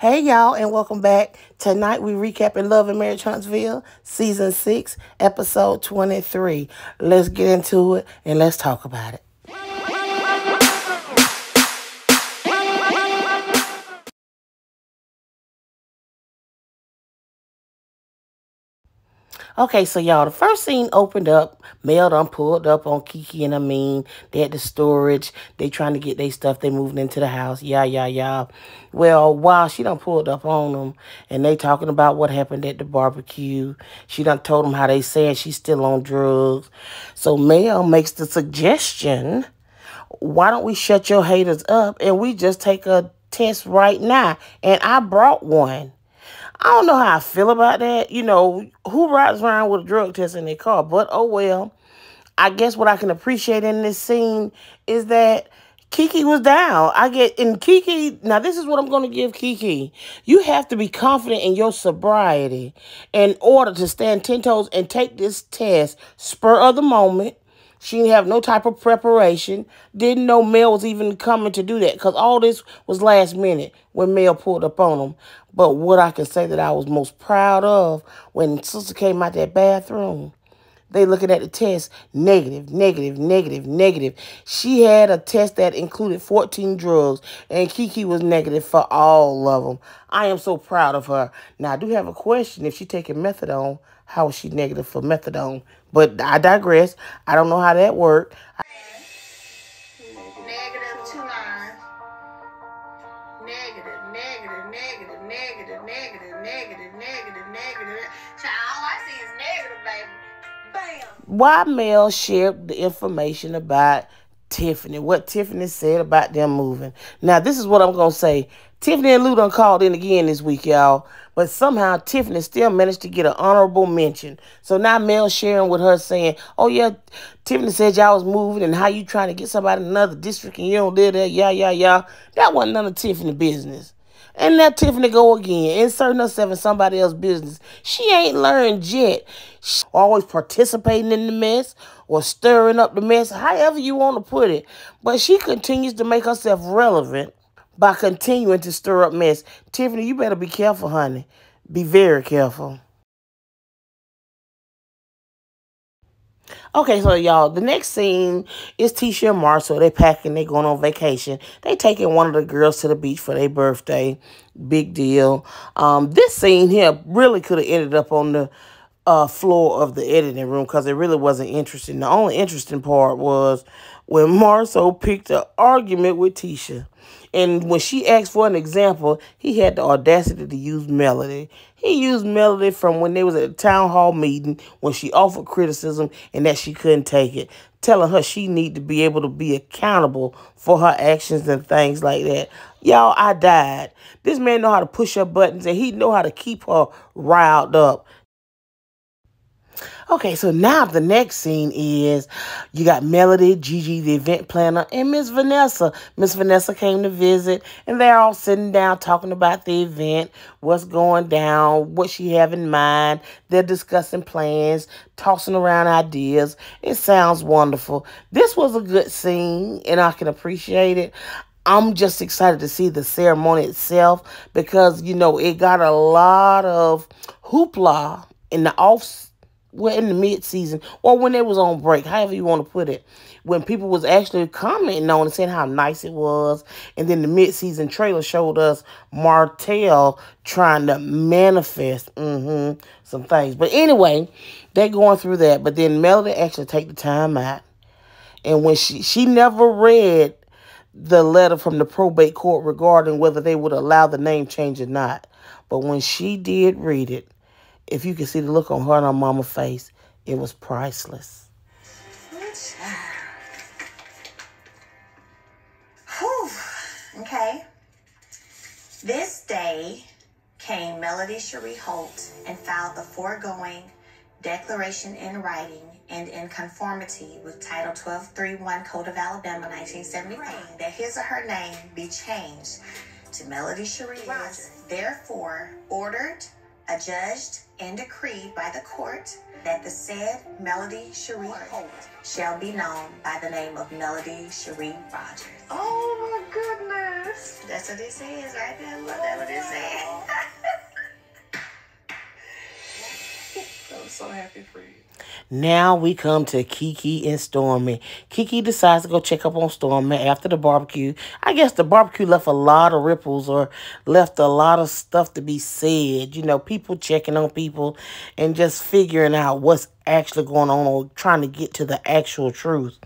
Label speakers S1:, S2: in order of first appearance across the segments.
S1: Hey y'all, and welcome back. Tonight we recapping Love and Marriage Huntsville, Season 6, Episode 23. Let's get into it and let's talk about it. Okay, so y'all, the first scene opened up. Mel done pulled up on Kiki and Amin. They at the storage. They trying to get their stuff. They moving into the house. Yeah. Well, while she done pulled up on them, and they talking about what happened at the barbecue. She done told them how they saying she's still on drugs. So Mel makes the suggestion, why don't we shut your haters up and we just take a test right now? And I brought one. I don't know how I feel about that. You know, who rides around with a drug test in their car? But, oh, well. I guess what I can appreciate in this scene is that Kiki was down. And Kiki, now this is what I'm going to give Kiki. You have to be confident in your sobriety in order to stand 10 toes and take this test spur of the moment. She didn't have no type of preparation. Didn't know Mel was even coming to do that because all this was last minute when Mel pulled up on him. But what I can say that I was most proud of when Sister came out that bathroom, they looking at the test, negative. She had a test that included 14 drugs, and Kiki was negative for all of them. I am so proud of her. Now, I do have a question. If she taking methadone, how is she negative for methadone? But I digress. I don't know how that worked.
S2: Negative 2 lines. Negative. Child, all I see is negative, baby. Bam.
S1: Why Mel shared the information about Tiffany, what Tiffany said about them moving. Now, this is what I'm going to say. Tiffany and Lou done called in again this week, y'all. But somehow Tiffany still managed to get an honorable mention. So now Mel sharing with her saying, oh, yeah, Tiffany said y'all was moving and how you trying to get somebody in another district and you don't live there, yeah. That wasn't none of Tiffany business. And let Tiffany go again, inserting herself in somebody else's business. She ain't learned yet. She's always participating in the mess or stirring up the mess, however you want to put it. But she continues to make herself relevant by continuing to stir up mess. Tiffany, you better be careful, honey. Be very careful. Okay, so y'all, the next scene is Tisha and Marcel. They packing, they going on vacation. They taking one of the girls to the beach for their birthday. Big deal. This scene here really could have ended up on the floor of the editing room because it really wasn't interesting. The only interesting part was when Marcel picked an argument with Tisha. And when she asked for an example, he had the audacity to use Melody. He used Melody from when they was at a town hall meeting when she offered criticism and that she couldn't take it, telling her she need to be able to be accountable for her actions and things like that. Y'all, I died. This man know how to push her buttons and he know how to keep her riled up. Okay, so now the next scene is you got Melody, Gigi, the event planner, and Miss Vanessa. Miss Vanessa came to visit, and they're all sitting down talking about the event, what's going down, what she have in mind. They're discussing plans, tossing around ideas. It sounds wonderful. This was a good scene, and I can appreciate it. I'm just excited to see the ceremony itself because, you know, it got a lot of hoopla in the in the mid-season or when it was on break, however you want to put it, when people was actually commenting on and saying how nice it was. And then the mid-season trailer showed us Martell trying to manifest some things. But anyway, they're going through that. But then Melody actually take the time out. And when she never read the letter from the probate court regarding whether they would allow the name change or not. But when she did read it, if you could see the look on her and her mama's face, it was priceless.
S2: Whew. Okay. This day came Melody Cherie Holt and filed the foregoing declaration in writing and in conformity with Title 1231 Code of Alabama 1973 that his or her name be changed to Melody Cherie Rogers. Therefore, ordered, adjudged, and decreed by the court that the said Melody Cherie Holt shall be known by the name of Melody Cherie Rogers. Oh my goodness. That's what it says right there. Look, that's what it says.
S1: Now we come to Kiki and Stormy. Kiki decides to go check up on Stormy after the barbecue. I guess the barbecue left a lot of ripples or left a lot of stuff to be said. You know, people checking on people and just figuring out what's actually going on or trying to get to the actual truth.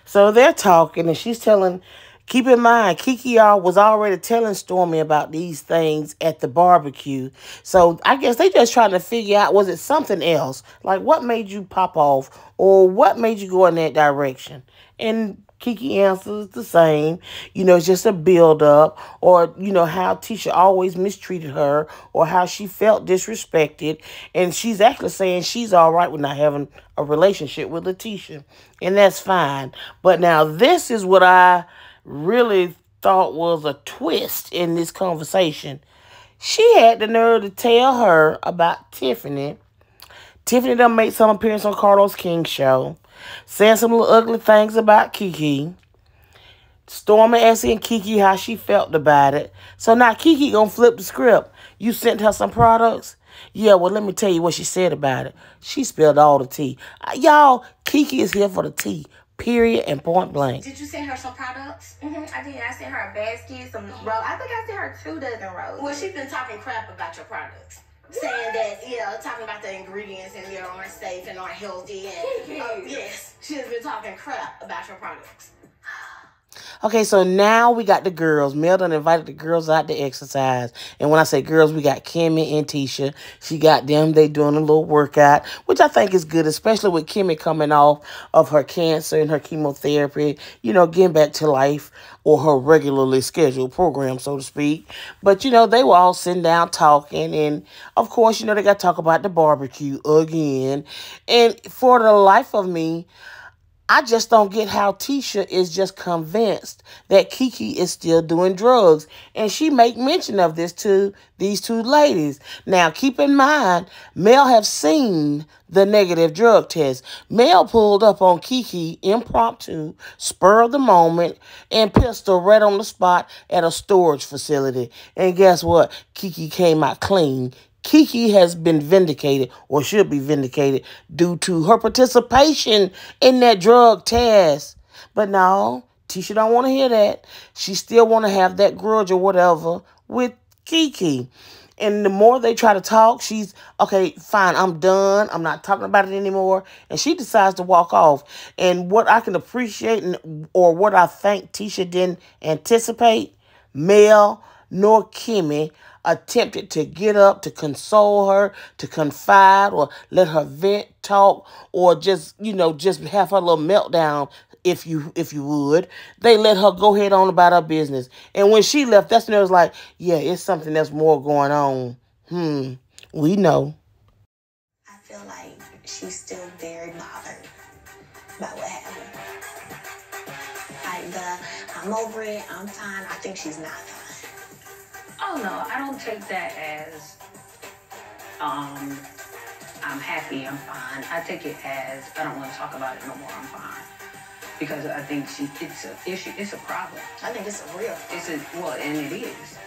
S1: So they're talking and she's telling, keep in mind, Kiki was already telling Stormy about these things at the barbecue. So I guess they just trying to figure out, was it something else? Like, what made you pop off? Or what made you go in that direction? And Kiki answers the same. You know, it's just a build-up. Or, you know, how Tisha always mistreated her. Or how she felt disrespected. And she's actually saying she's all right with not having a relationship with Letitia. And that's fine. But now this is what I really thought was a twist in this conversation. She had the nerve to tell her about Tiffany. Tiffany done made some appearance on Carlos King's show, saying some little ugly things about Kiki. Stormy asking Kiki how she felt about it. So now Kiki gonna flip the script. You sent her some products? Yeah, well, let me tell you what she said about it. She spilled all the tea. Y'all, Kiki is here for the tea. Period and point blank.
S2: Did you send her some products? I did. I sent her a basket, some rose. I think I sent her 2 dozen roses. Well, she's been talking crap about your products. Saying that, talking about the ingredients and aren't safe and aren't healthy. And yes, she has been talking crap about your products.
S1: Okay, so now we got the girls. Mel done invited the girls out to exercise. And when I say girls, we got Kimmy and Tisha. She got them. They doing a little workout, which I think is good, especially with Kimmy coming off of her cancer and her chemotherapy, you know, getting back to life or her regularly scheduled program, so to speak. But, you know, they were all sitting down talking. And, of course, you know, they got to talk about the barbecue again. And for the life of me, I just don't get how Tisha is just convinced that Kiki is still doing drugs. And she make mention of this to these 2 ladies. Now, keep in mind, Mel have seen the negative drug test. Mel pulled up on Kiki impromptu, spur of the moment, and pistol right on the spot at a storage facility. And guess what? Kiki came out clean. Kiki has been vindicated, or should be vindicated, due to her participation in that drug test. But no, Tisha don't want to hear that. She still want to have that grudge or whatever with Kiki. And the more they try to talk, she's, okay, fine, I'm done. I'm not talking about it anymore. And she decides to walk off. And what I can appreciate, or what I think Tisha didn't anticipate, Mel nor Kimmy attempted to get up to console her, to confide, or let her vent, talk, or just, you know, just have her little meltdown, if you would. They let her go ahead on about her business. And when she left, that's when it was like, yeah, it's something that's more going on. We know.
S2: I feel like she's still very bothered by what happened. Like I'm over it, I'm fine. I think she's not fine.
S3: Oh no, I don't take that as I'm happy, I'm fine. I take it as I don't want to talk about it no more, I'm fine. Because I think it's a issue, it's a problem.
S2: I think it's a real problem.
S3: And it is.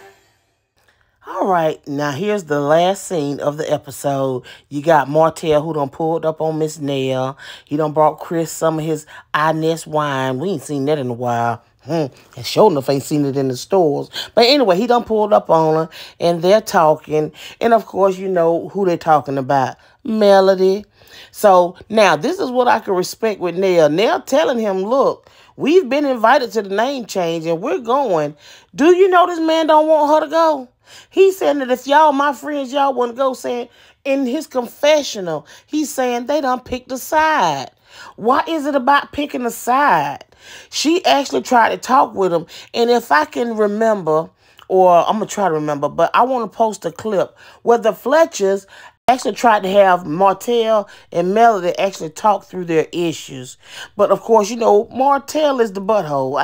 S1: All right, now here's the last scene of the episode. You got Martell, who done pulled up on Miss Nell. He done brought Chris some of his Inez wine. We ain't seen that in a while. And sure enough ain't seen it in the stores. But anyway, he done pulled up on her, and they're talking. And, of course, you know who they're talking about. Melody. So, now, this is what I can respect with Nell. Nell telling him, look, we've been invited to the name change, and we're going. Do you know this man don't want her to go? He's saying that if y'all, my friends, y'all want to go, saying in his confessional, he's saying they done picked a side. Why is it about picking a side? She actually tried to talk with him. And if I can remember, or I'm going to try to remember, but I want to post a clip where the Fletchers actually tried to have Martell and Melody actually talk through their issues. But, of course, you know, Martell is the butthole.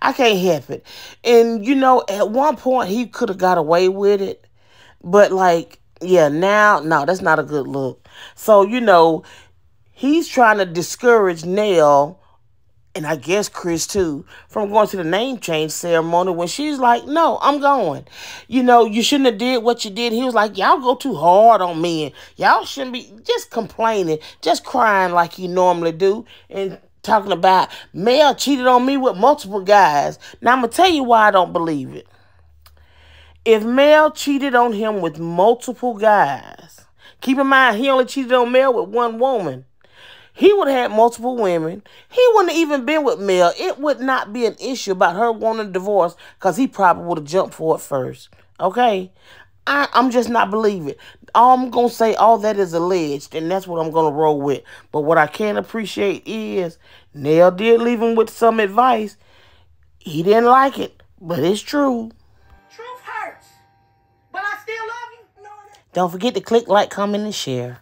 S1: I can't help it. And, you know, at one point, he could have got away with it. But, like, yeah, now, no, that's not a good look. So, you know, he's trying to discourage Nell and I guess Chris too, from going to the name change ceremony when she's like, no, I'm going. You know, you shouldn't have did what you did. He was like, y'all go too hard on men. Y'all shouldn't be just complaining, just crying like you normally do, and talking about Mel cheated on me with multiple guys. Now, I'm going to tell you why I don't believe it. If Mel cheated on him with multiple guys, keep in mind, he only cheated on Mel with one woman. He would have had multiple women. He wouldn't have even been with Mel. It would not be an issue about her wanting a divorce because he probably would have jumped for it first. Okay? I'm just not believing it. All I'm going to say, all that is alleged, and that's what I'm going to roll with. But what I can appreciate is Nell did leave him with some advice. He didn't like it, but it's true.
S4: Truth hurts, but I still love you.
S1: Don't forget to click like, comment, and share.